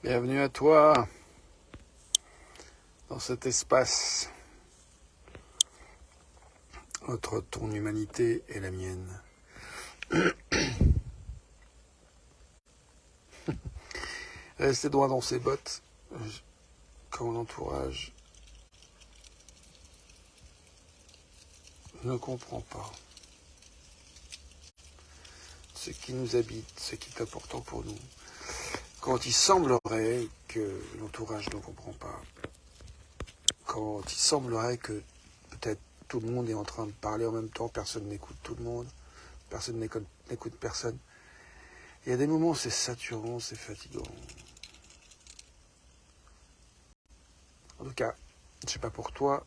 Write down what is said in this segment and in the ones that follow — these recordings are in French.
Bienvenue à toi dans cet espace entre ton humanité et la mienne. Rester droit dans ses bottes quand l'entourage ne comprend pas ce qui nous habite, ce qui est important pour nous. Quand il semblerait que l'entourage ne comprend pas, quand il semblerait que peut-être tout le monde est en train de parler en même temps, personne n'écoute tout le monde, personne n'écoute personne. Il y a des moments où c'est saturant, c'est fatigant. En tout cas, je ne sais pas pour toi,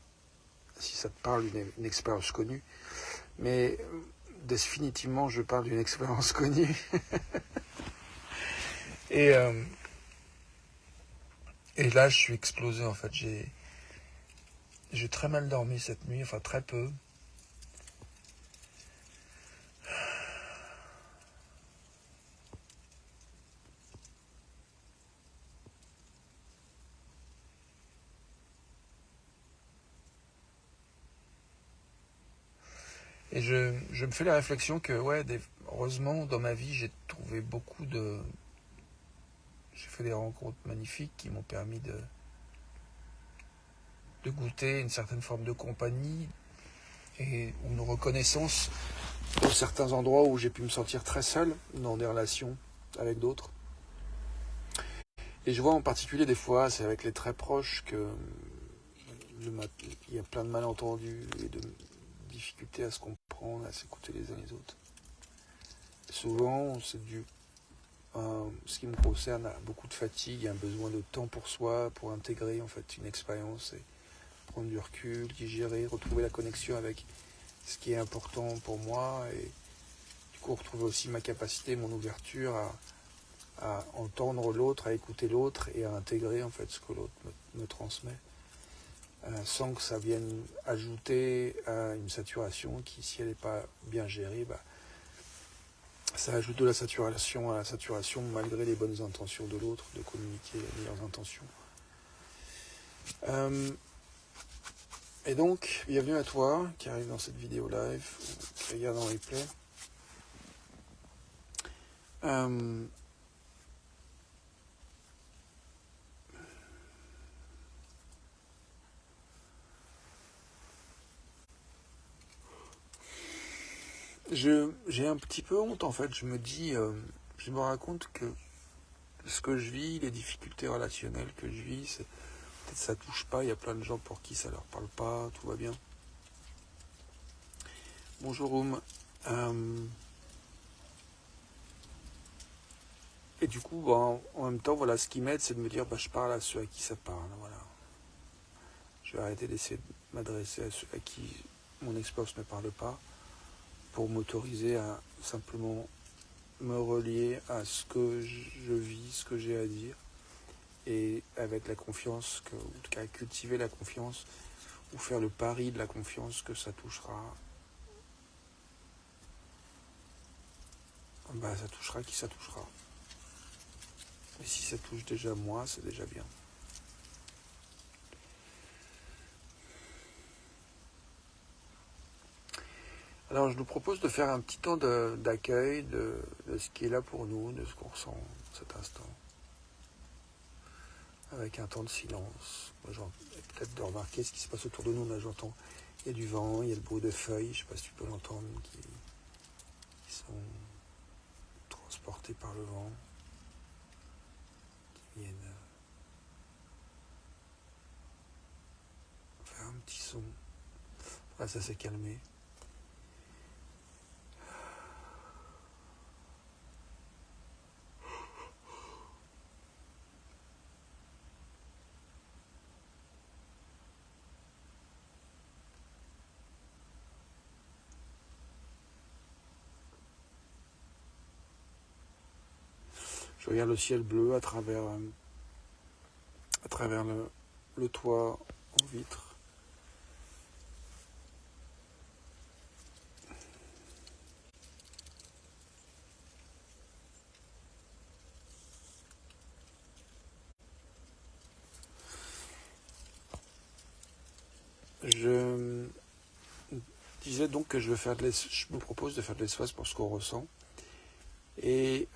si ça te parle d'une expérience connue, mais définitivement, je parle d'une expérience connue. et, euh, et là, je suis explosé, en fait. J'ai très mal dormi cette nuit, enfin très peu. Et je me fais la réflexion que, ouais, heureusement, dans ma vie, j'ai trouvé beaucoup de... J'ai fait des rencontres magnifiques qui m'ont permis de goûter une certaine forme de compagnie et une reconnaissance dans certains endroits où j'ai pu me sentir très seul dans des relations avec d'autres. Et je vois en particulier des fois, c'est avec les très proches que il y a plein de malentendus et de difficultés à se comprendre, à s'écouter les uns les autres. Souvent, c'est dû à ce qui me concerne, à beaucoup de fatigue, un besoin de temps pour soi, pour intégrer en fait une expérience et prendre du recul, digérer, retrouver la connexion avec ce qui est important pour moi et du coup retrouver aussi ma capacité, mon ouverture à entendre l'autre, à écouter l'autre et à intégrer en fait ce que l'autre me transmet, sans que ça vienne ajouter à une saturation qui, si elle n'est pas bien gérée, ça ajoute de la saturation à la saturation malgré les bonnes intentions de l'autre, de communiquer les meilleures intentions. Et donc, bienvenue à toi qui arrive dans cette vidéo live, qui regarde en replay. J'ai un petit peu honte en fait, je me raconte que ce que je vis, les difficultés relationnelles que je vis, peut-être ça touche pas, il y a plein de gens pour qui ça leur parle pas, tout va bien. Bonjour Oum. Et du coup, en même temps, voilà, ce qui m'aide, c'est de me dire, je parle à ceux à qui ça parle, voilà. Je vais arrêter d'essayer de m'adresser à ceux à qui mon expérience ne parle pas, pour m'autoriser à simplement me relier à ce que je vis, ce que j'ai à dire, et avec la confiance, en tout cas cultiver la confiance, ou faire le pari de la confiance que ça touchera, ça touchera qui ça touchera. Et si ça touche déjà moi, c'est déjà bien. Alors je nous propose de faire un petit temps d'accueil de ce qui est là pour nous, de ce qu'on ressent cet instant. Avec un temps de silence. Peut-être de remarquer ce qui se passe autour de nous. Là j'entends, il y a du vent, il y a le bruit de feuilles, je ne sais pas si tu peux l'entendre, qui sont transportés par le vent, qui viennent faire un petit son. Là ça s'est calmé. Je regarde le ciel bleu à travers le toit en vitre. Je disais donc que je me propose de faire de l'espace pour ce qu'on ressent. Et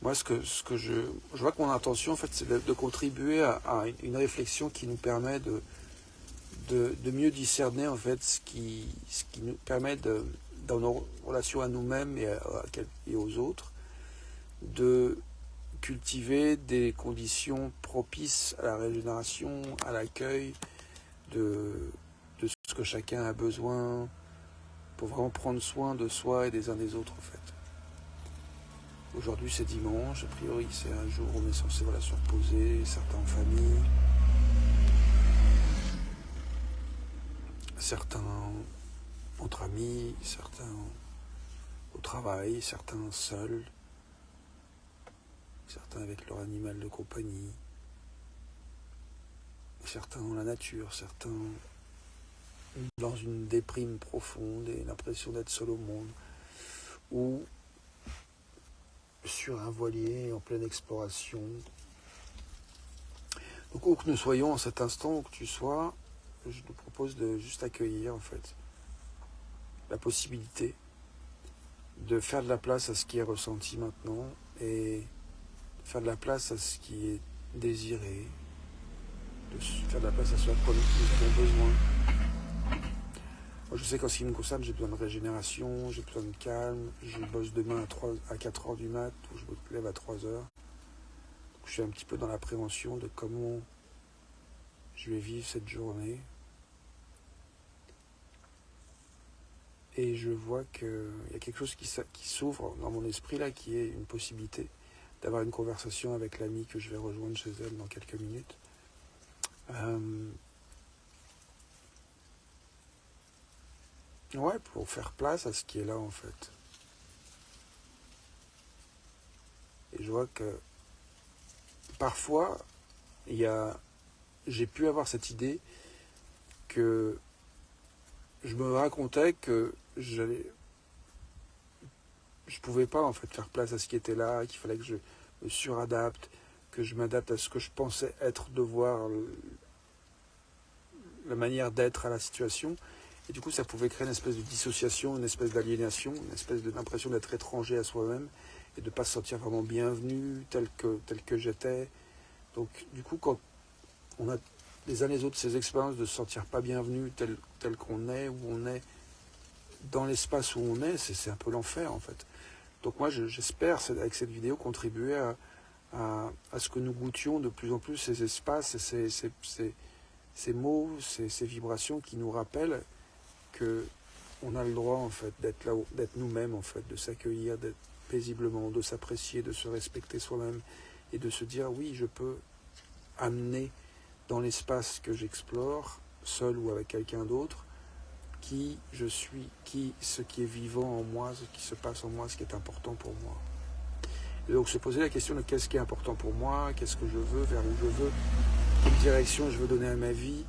moi, ce que je vois que mon intention, en fait, c'est de contribuer à une réflexion qui nous permet de mieux discerner, en fait, ce qui nous permet, dans nos relations à nous-mêmes et aux autres, de cultiver des conditions propices à la régénération, à l'accueil de ce que chacun a besoin pour vraiment prendre soin de soi et des uns des autres, en fait. Aujourd'hui, c'est dimanche, a priori, c'est un jour où on est censé se reposer, certains en famille, certains entre amis, certains au travail, certains seuls, certains avec leur animal de compagnie, certains dans la nature, certains dans une déprime profonde et l'impression d'être seul au monde, ou sur un voilier en pleine exploration. Donc où que nous soyons en cet instant, où que tu sois, je te propose de juste accueillir en fait la possibilité de faire de la place à ce qui est ressenti maintenant et faire de la place à ce qui est désiré, de faire de la place à ce dont nous avons besoin. Moi, je sais qu'en ce qui me concerne, j'ai besoin de régénération, j'ai besoin de calme, je bosse demain à 4 heures du mat, ou je me lève à 3 heures. Donc, je suis un petit peu dans l'appréhension de comment je vais vivre cette journée. Et je vois qu'il y a quelque chose qui s'ouvre dans mon esprit là, qui est une possibilité d'avoir une conversation avec l'amie que je vais rejoindre chez elle dans quelques minutes. Ouais, pour faire place à ce qui est là en fait. Et je vois que parfois, j'ai pu avoir cette idée que je me racontais que je pouvais pas en fait faire place à ce qui était là, qu'il fallait que je me suradapte, que je m'adapte à ce que je pensais être devoir, la manière d'être à la situation. Et du coup, ça pouvait créer une espèce de dissociation, une espèce d'aliénation, une espèce d'impression d'être étranger à soi-même et de ne pas se sentir vraiment bienvenu tel que j'étais. Donc, du coup, quand on a les uns les autres ces expériences de se sentir pas bienvenu tel qu'on est, où on est, dans l'espace où on est, c'est un peu l'enfer en fait. Donc moi, j'espère, avec cette vidéo, contribuer à ce que nous goûtions de plus en plus ces espaces et ces mots, ces vibrations qui nous rappellent que on a le droit en fait d'être là, d'être nous-mêmes en fait, de s'accueillir, d'être paisiblement, de s'apprécier, de se respecter soi-même et de se dire oui, je peux amener dans l'espace que j'explore, seul ou avec quelqu'un d'autre, qui je suis, ce qui est vivant en moi, ce qui se passe en moi, ce qui est important pour moi. Et donc se poser la question de qu'est-ce qui est important pour moi, qu'est-ce que je veux, vers où je veux, quelle direction je veux donner à ma vie,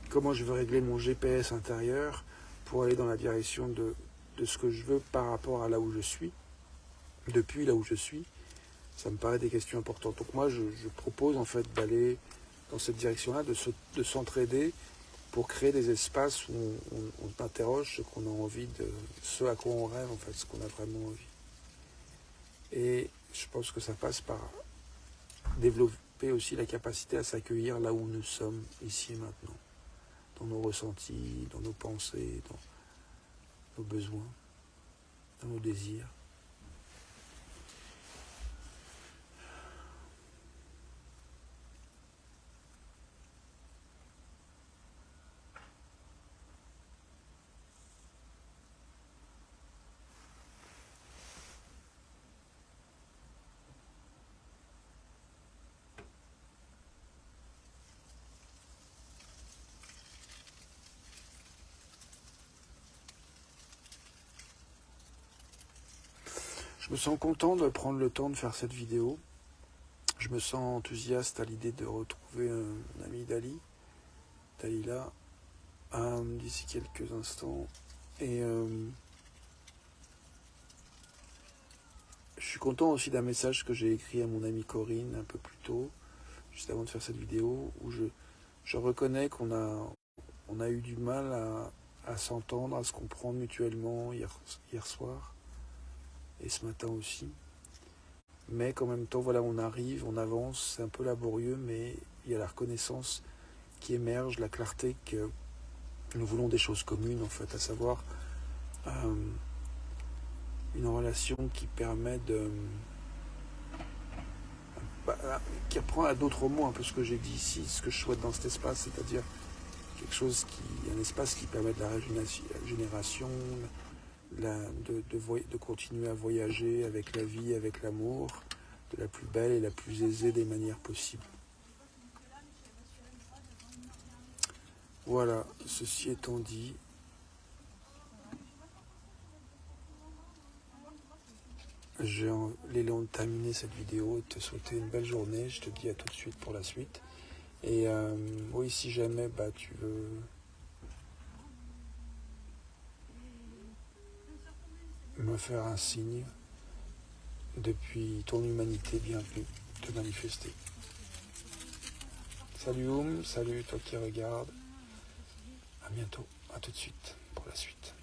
comment je veux régler mon GPS intérieur pour aller dans la direction de ce que je veux par rapport à là où je suis, depuis là où je suis. Ça me paraît des questions importantes. Donc moi, je propose en fait d'aller dans cette direction-là, de s'entraider pour créer des espaces où on interroge ce qu'on a envie, ce à quoi on rêve, en fait, ce qu'on a vraiment envie. Et je pense que ça passe par développer aussi la capacité à s'accueillir là où nous sommes, ici et maintenant, dans nos ressentis, dans nos pensées, dans nos besoins, dans nos désirs. Je me sens content de prendre le temps de faire cette vidéo. Je me sens enthousiaste à l'idée de retrouver un ami Dalila, d'ici quelques instants. Et je suis content aussi d'un message que j'ai écrit à mon amie Corinne un peu plus tôt, juste avant de faire cette vidéo, où Je reconnais on a eu du mal à s'entendre, à se comprendre mutuellement hier soir et ce matin aussi. Mais qu'en même temps, voilà, on arrive, on avance, c'est un peu laborieux, mais il y a la reconnaissance qui émerge, la clarté que nous voulons des choses communes, en fait, à savoir une relation qui permet qui apprend à d'autres mots un peu ce que j'ai dit ici, ce que je souhaite dans cet espace, c'est-à-dire un espace qui permet de la régénération, de continuer à voyager avec la vie, avec l'amour, de la plus belle et la plus aisée des manières possibles. Voilà, ceci étant dit, j'ai l'élan de terminer cette vidéo, de te souhaiter une belle journée. Je te dis à tout de suite pour la suite. Et oui, si jamais tu veux me faire un signe, depuis ton humanité, bienvenue te manifester. Salut Oum, salut toi qui regardes. À bientôt, à tout de suite pour la suite.